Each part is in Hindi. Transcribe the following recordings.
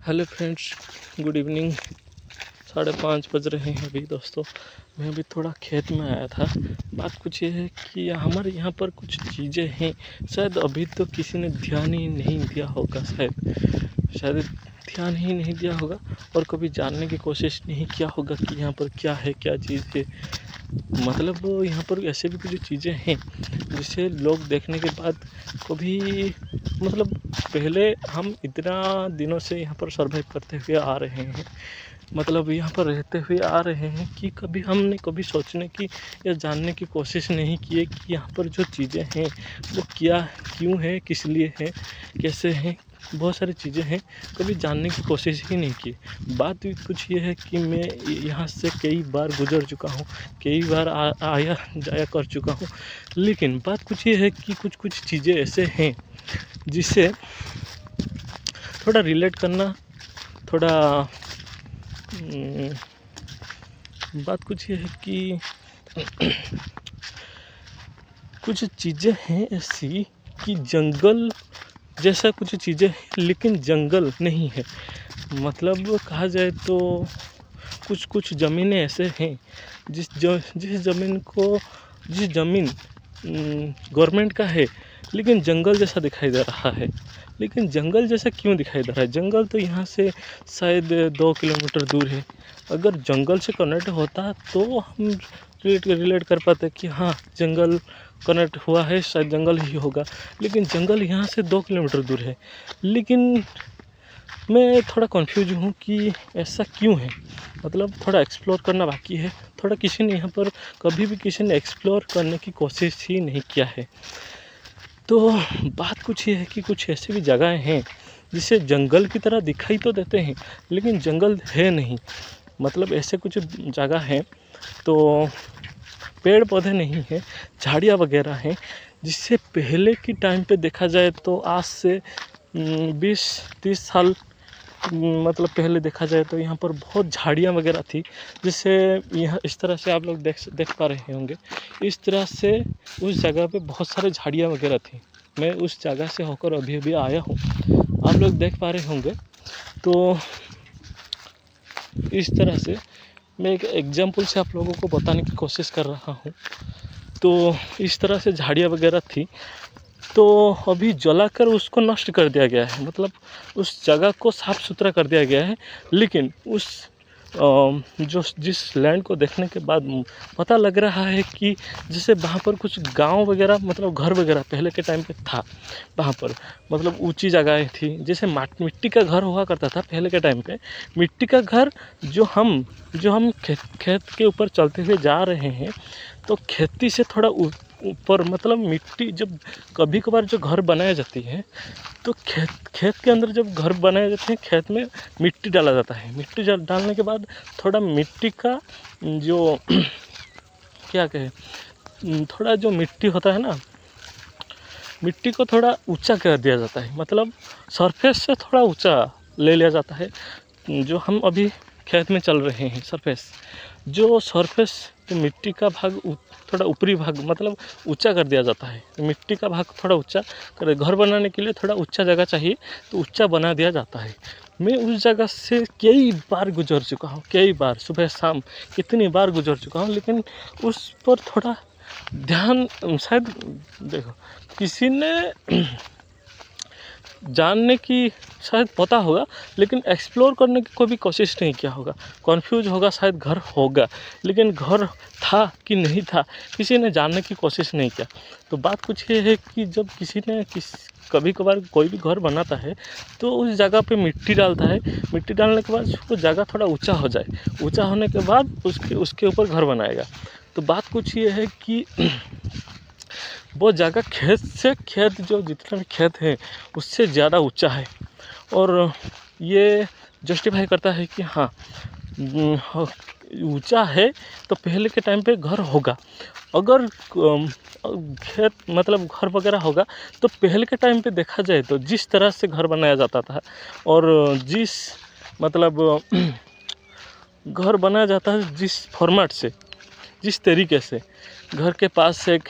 Hello friends, good evening. 5:30 बज रहे हैं अभी दोस्तों। मैं अभी थोड़ा खेत में आया था। बात कुछ ये है कि हमारे यहाँ पर कुछ चीज़ें हैं, शायद अभी तो किसी ने ध्यान ही नहीं दिया होगा, शायद ध्यान ही नहीं दिया होगा और कभी जानने की कोशिश नहीं किया होगा कि यहाँ पर क्या है, क्या चीज़ है। मतलब यहाँ पर ऐसे भी कुछ चीज़ें हैं जिसे लोग देखने के बाद कभी मतलब पहले हम इतना दिनों से यहाँ पर सर्वाइव करते हुए आ रहे हैं, मतलब यहाँ पर रहते हुए आ रहे हैं कि कभी हमने कभी सोचने की या जानने की कोशिश नहीं की है कि यहाँ पर जो चीज़ें हैं वो क्या, क्यों है, किस लिए है, कैसे हैं। बहुत सारी चीज़ें हैं, कभी जानने की कोशिश ही नहीं की। बात भी कुछ ये है कि मैं यहाँ से कई बार गुजर चुका हूँ, कई बार आया जाया कर चुका हूँ, लेकिन बात कुछ ये है कि कुछ चीज़ें ऐसे हैं जिससे थोड़ा रिलेट करना, थोड़ा बात कुछ ये है कि कुछ चीज़ें हैं ऐसी कि जंगल जैसा कुछ चीज़ें हैं लेकिन जंगल नहीं है। मतलब कहा जाए तो कुछ ज़मीनें ऐसे हैं जिस ज़मीन गवर्नमेंट का है लेकिन जंगल जैसा दिखाई दे रहा है। लेकिन जंगल जैसा क्यों दिखाई दे रहा है? जंगल तो यहाँ से शायद 2 किलोमीटर दूर है। अगर जंगल से कनेक्ट होता तो हम रिलेट कर पाते कि हाँ, जंगल कनेक्ट हुआ है, शायद जंगल ही होगा। लेकिन जंगल यहाँ से 2 किलोमीटर दूर है। लेकिन मैं थोड़ा कन्फ्यूज हूँ कि ऐसा क्यों है। मतलब थोड़ा एक्सप्लोर करना बाकी है। थोड़ा किसी ने यहाँ पर कभी भी किसी ने एक्सप्लोर करने की कोशिश ही नहीं किया है। तो बात कुछ ये है कि कुछ ऐसी भी जगहें हैं जिसे जंगल की तरह दिखाई तो देते हैं लेकिन जंगल है नहीं। मतलब ऐसे कुछ जगह हैं तो पेड़ पौधे नहीं हैं, झाड़ियाँ वगैरह हैं, जिससे पहले की टाइम पे देखा जाए तो आज से 20-30 साल मतलब पहले देखा जाए तो यहाँ पर बहुत झाड़ियाँ वगैरह थी, जिससे यहाँ इस तरह से आप लोग देख पा रहे होंगे। इस तरह से उस जगह पे बहुत सारे झाड़ियाँ वगैरह थी। मैं उस जगह से होकर अभी आया हूँ, आप लोग देख पा रहे होंगे। तो इस तरह से मैं एक एग्जाम्पल से आप लोगों को बताने की कोशिश कर रहा हूँ। तो इस तरह से झाड़ियाँ वगैरह थी, तो अभी जलाकर उसको नष्ट कर दिया गया है। मतलब उस जगह को साफ़ सुथरा कर दिया गया है। लेकिन उस जिस लैंड को देखने के बाद पता लग रहा है कि जैसे वहाँ पर कुछ गांव वगैरह, मतलब घर वगैरह पहले के टाइम पे था वहाँ पर। मतलब ऊंची जगहें थी, जैसे मिट्टी का घर हुआ करता था पहले के टाइम पे। मिट्टी का घर जो हम खेत के ऊपर चलते हुए जा रहे हैं, तो खेती से थोड़ा ऊपर, मतलब मिट्टी जब कभी कभार जो घर बनाया जाती है तो खेत के अंदर जब घर बनाए जाते हैं, खेत में मिट्टी डाला जाता है। मिट्टी डालने के बाद थोड़ा मिट्टी का जो क्या कहे, थोड़ा जो मिट्टी होता है ना, मिट्टी को थोड़ा ऊंचा कर दिया जाता है। मतलब सरफेस से थोड़ा ऊंचा ले लिया जाता है। जो हम अभी खेत में चल रहे हैं, सरफेस तो मिट्टी का भाग थोड़ा ऊपरी भाग मतलब ऊंचा कर दिया जाता है। मिट्टी का भाग थोड़ा ऊंचा कर, घर बनाने के लिए थोड़ा ऊंचा जगह चाहिए तो ऊंचा बना दिया जाता है। मैं उस जगह से कई बार गुजर चुका हूँ, कई बार, सुबह शाम कितनी बार गुजर चुका हूँ। लेकिन उस पर थोड़ा ध्यान, शायद देखो किसी ने जानने की शायद पता होगा लेकिन एक्सप्लोर करने की कोई भी कोशिश नहीं किया होगा। कन्फ्यूज होगा, शायद घर होगा लेकिन घर था कि नहीं था किसी ने जानने की कोशिश नहीं किया। तो बात कुछ ये है कि जब किसी ने कभी कभार कोई भी घर बनाता है तो उस जगह पे मिट्टी डालता है। मिट्टी डालने के बाद वो जगह थोड़ा ऊंचा हो जाए, ऊंचा होने के बाद उसके ऊपर घर बनाएगा। तो बात कुछ ये है कि वो जगह खेत जो जितना भी खेत है उससे ज़्यादा ऊंचा है, और ये जस्टिफाई करता है कि हाँ, ऊंचा है तो पहले के टाइम पे घर होगा। अगर खेत मतलब घर वगैरह होगा तो पहले के टाइम पे देखा जाए तो जिस तरह से घर बनाया जाता था और जिस मतलब घर बनाया जाता है, जिस फॉर्मेट से, जिस तरीके से घर के पास एक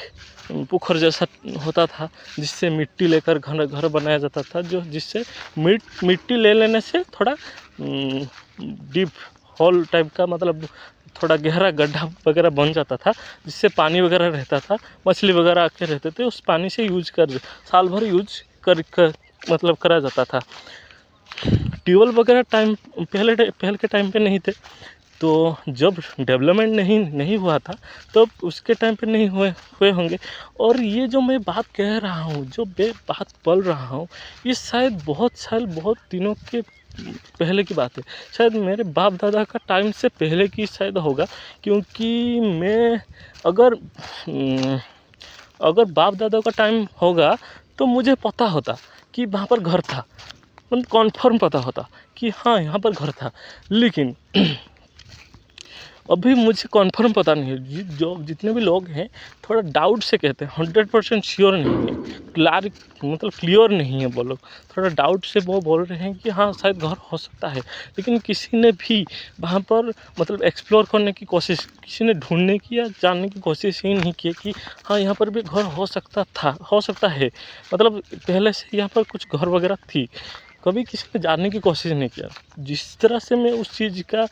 पोखर जैसा होता था, जिससे मिट्टी लेकर घर घर बनाया जाता था, जो जिससे मिट्टी ले लेने से थोड़ा डीप होल टाइप का, मतलब थोड़ा गहरा गड्ढा वगैरह बन जाता था, जिससे पानी वगैरह रहता था, मछली वगैरह आके रहते थे, उस पानी से यूज कर साल भर यूज कर मतलब करा जाता था। ट्यूबवेल वगैरह पहले के टाइम पे नहीं थे, तो जब डेवलपमेंट नहीं हुआ था तो उसके टाइम पे नहीं हुए होंगे। और ये जो मैं बात कह रहा हूँ, जो मैं बात बोल रहा हूँ, ये शायद बहुत साल, बहुत दिनों के पहले की बात है, शायद मेरे बाप दादा का टाइम से पहले की शायद होगा। क्योंकि मैं अगर अगर बाप दादा का टाइम होगा तो मुझे पता होता कि वहाँ पर घर था, मतलब कॉन्फर्म पता होता कि हाँ यहाँ पर घर था। लेकिन अभी मुझे कॉन्फर्म पता नहीं है, जो जितने भी लोग हैं थोड़ा डाउट से कहते हैं, 100% श्योर नहीं है, मतलब क्लियर नहीं है वो लोग, थोड़ा डाउट से वो बोल रहे हैं कि हाँ शायद घर हो सकता है। लेकिन किसी ने भी वहाँ पर मतलब एक्सप्लोर करने की कोशिश, किसी ने ढूंढने की या जानने की कोशिश ही नहीं की कि हाँ यहाँ पर भी घर हो सकता है। मतलब पहले से यहाँ पर कुछ घर वगैरह थी, कभी किसी ने जानने की कोशिश नहीं किया। जिस तरह से मैं उस चीज़ का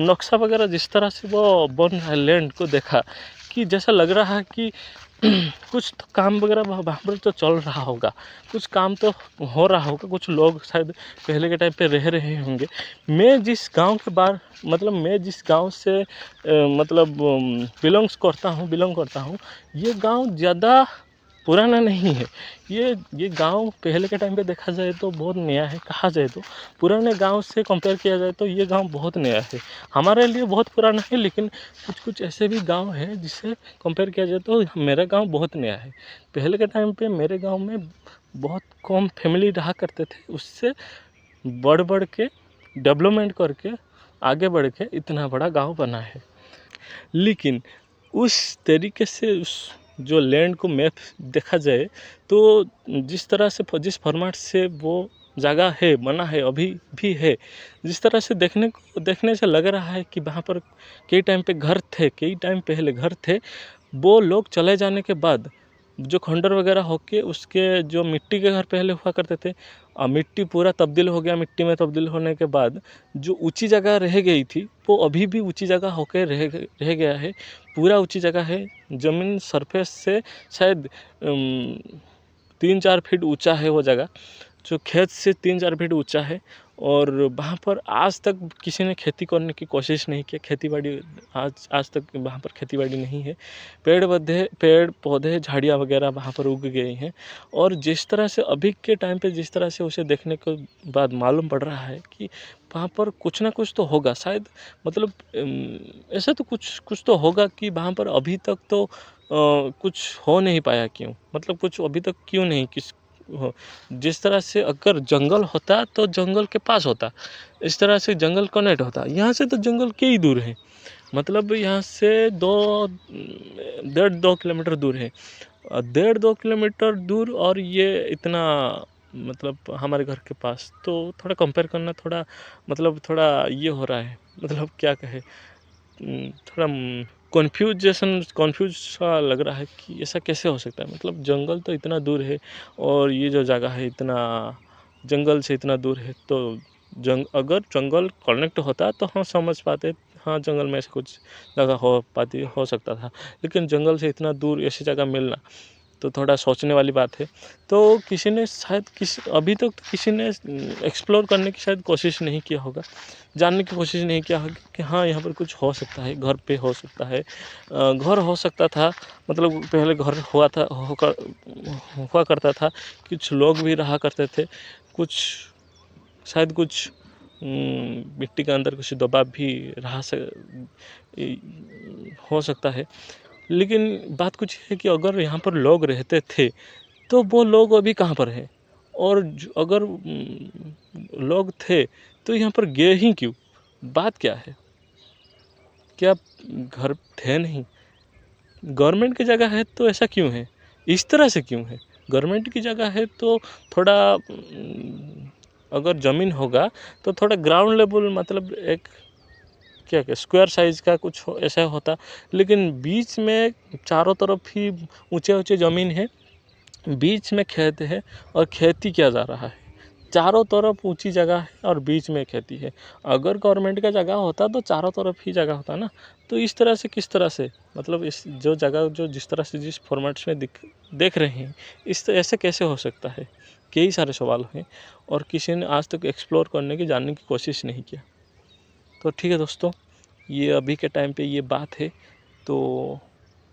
नक्शा वगैरह, जिस तरह से वो बन रहा है लैंड को देखा, कि जैसा लग रहा है कि कुछ तो काम वगैरह वहाँ पर तो चल रहा होगा, कुछ काम तो हो रहा होगा, कुछ लोग शायद पहले के टाइम पे रह रहे होंगे। मैं जिस गांव के बाहर, मतलब मैं जिस गांव से मतलब बिलोंग करता हूँ, ये गांव ज़्यादा पुराना नहीं है। ये गांव पहले के टाइम पे देखा जाए तो बहुत नया है, कहा जाए तो पुराने गांव से कंपेयर किया जाए तो ये गांव बहुत नया है। हमारे लिए बहुत पुराना है, लेकिन कुछ ऐसे भी गांव है जिससे कंपेयर किया जाए तो मेरा गांव बहुत नया है। पहले के टाइम पे मेरे गांव में बहुत कम फैमिली रहा करते थे, उससे बढ़ के डेवलपमेंट करके आगे बढ़ के इतना बड़ा गाँव बना है। लेकिन उस तरीके से उस जो लैंड को मैप देखा जाए तो जिस तरह से, जिस फॉर्मेट से वो जगह है, बना है, अभी भी है, जिस तरह से देखने से लग रहा है कि वहाँ पर कई टाइम पे घर थे, कई टाइम पहले घर थे, वो लोग चले जाने के बाद जो खंडर वगैरह होके उसके जो मिट्टी के घर पहले हुआ करते थे, मिट्टी पूरा तब्दील हो गया, मिट्टी में तब्दील होने के बाद जो ऊंची जगह रह गई थी वो अभी भी ऊंची जगह होकर रह गया है, पूरा ऊंची जगह है। ज़मीन सरफेस से शायद 3-4 फीट ऊंचा है वो जगह, जो खेत से 3-4 फीट ऊंचा है। और वहाँ पर आज तक किसी ने खेती करने की कोशिश नहीं की, खेती बाड़ी आज तक वहाँ पर खेती बाड़ी नहीं है। पेड़ पौधे झाड़ियाँ वगैरह वहाँ पर उग गई हैं। और जिस तरह से अभी के टाइम पे जिस तरह से उसे देखने के बाद मालूम पड़ रहा है कि वहाँ पर कुछ ना कुछ तो होगा शायद, मतलब ऐसा तो कुछ तो होगा कि वहाँ पर अभी तक तो कुछ हो नहीं पाया। क्यों, मतलब कुछ अभी तक क्यों नहीं, जिस तरह से अगर जंगल होता तो जंगल के पास होता, इस तरह से जंगल कनेक्ट होता। यहाँ से तो जंगल के ही दूर है, मतलब यहाँ से 1.5-2 किलोमीटर दूर है, 1.5-2 किलोमीटर दूर। और ये इतना मतलब हमारे घर के पास, तो थोड़ा कंपेयर करना थोड़ा मतलब थोड़ा ये हो रहा है, मतलब क्या कहे, थोड़ा कन्फ्यूज सा लग रहा है कि ऐसा कैसे हो सकता है। मतलब जंगल तो इतना दूर है और ये जो जगह है इतना जंगल से इतना दूर है, तो अगर जंगल कनेक्ट होता तो हाँ समझ पाते, हाँ जंगल में ऐसे कुछ जगह हो सकता था। लेकिन जंगल से इतना दूर ऐसी जगह मिलना तो थोड़ा सोचने वाली बात है। तो किसी ने शायद अभी तक तो किसी ने एक्सप्लोर करने की शायद कोशिश नहीं किया होगा, जानने की कोशिश नहीं किया होगा कि हाँ यहाँ पर कुछ हो सकता है, घर पे हो सकता है, घर हो सकता था। मतलब पहले घर हुआ करता था, कुछ लोग भी रहा करते थे, कुछ शायद कुछ मिट्टी के अंदर कुछ दबा भी हो सकता है। लेकिन बात कुछ है कि अगर यहाँ पर लोग रहते थे तो वो लोग अभी कहाँ पर हैं, और अगर लोग थे तो यहाँ पर गए ही क्यों, बात क्या है, क्या घर थे नहीं, गवर्नमेंट की जगह है तो ऐसा क्यों है, इस तरह से क्यों है। गवर्नमेंट की जगह है तो थोड़ा अगर ज़मीन होगा तो थोड़ा ग्राउंड लेवल, मतलब एक क्या क्या स्क्वायर साइज़ का कुछ ऐसा होता, लेकिन बीच में चारों तरफ ही ऊंचे ऊंचे ज़मीन है, बीच में खेत है और खेती किया जा रहा है। चारों तरफ ऊंची जगह है और बीच में खेती है। अगर गवर्नमेंट का जगह होता तो चारों तरफ ही जगह होता ना। तो इस तरह से किस तरह से, मतलब इस जो जगह जो जिस तरह से जिस फॉर्मेट्स में देख रहे हैं, इस ऐसे कैसे हो सकता है? कई सारे सवाल हैं और किसी ने आज तक एक्सप्लोर करने की, जानने की कोशिश नहीं किया। तो ठीक है दोस्तों, ये अभी के टाइम पे ये बात है। तो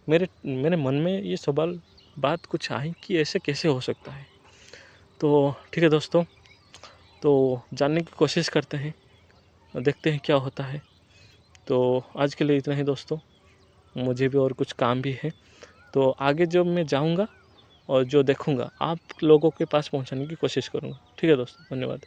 मेरे मन में ये सवाल बात कुछ आई कि ऐसे कैसे हो सकता है। तो ठीक है दोस्तों, तो जानने की कोशिश करते हैं और देखते हैं क्या होता है। तो आज के लिए इतना ही दोस्तों, मुझे भी और कुछ काम भी है। तो आगे जब मैं जाऊंगा और जो देखूंगा आप लोगों के पास पहुंचाने की कोशिश करूंगा। ठीक है दोस्तों, धन्यवाद।